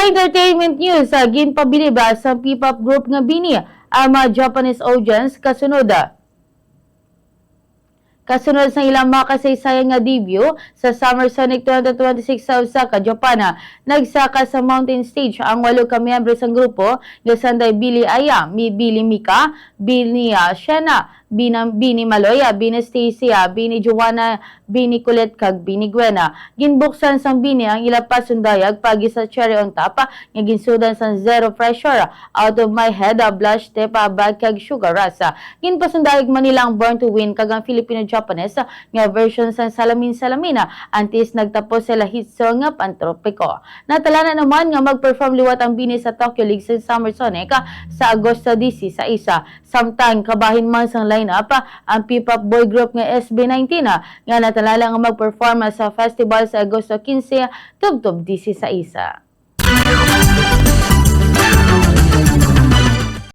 Sa entertainment news, ginpabilib sa P-pop group nga Bini ang mga Japanese audience kasunod sa ilang makasaysayang nga debut sa Summer Sonic 2026 sa Osaka, Japan. Nagsaka sa mountain stage ang 8 ka miyembro sa grupo nga sanday Billy Aya, Billy Mika, Billy Shena, Bini Maloya, Bini Stacy, Bini Joanna, Bini Kulit kag Bini Gwena. Ginbuksan sang Bini ang ila pa sundayag pagi sa cherry on top nga ginsudan sang Zero Pressure, Out of My Head, Blush Tip, Bad kag Sugar Rush. Ginpasundayag Manila ang Born to Win kag ang Filipino-Japanese nga version sang Salamin Salamina antes nagtapos sila hit song nga Pantropiko. Natalana naman nga mag-perform liwat ang Bini sa Tokyo League sa Summer Sonic sa Agosto 16 sa isa. Samtang kabahin man sang lineup ang P-pop boy group nga SB19 nga natalala nga mag-perform sa festival sa Agosto 15 tubtob 16 sa isa.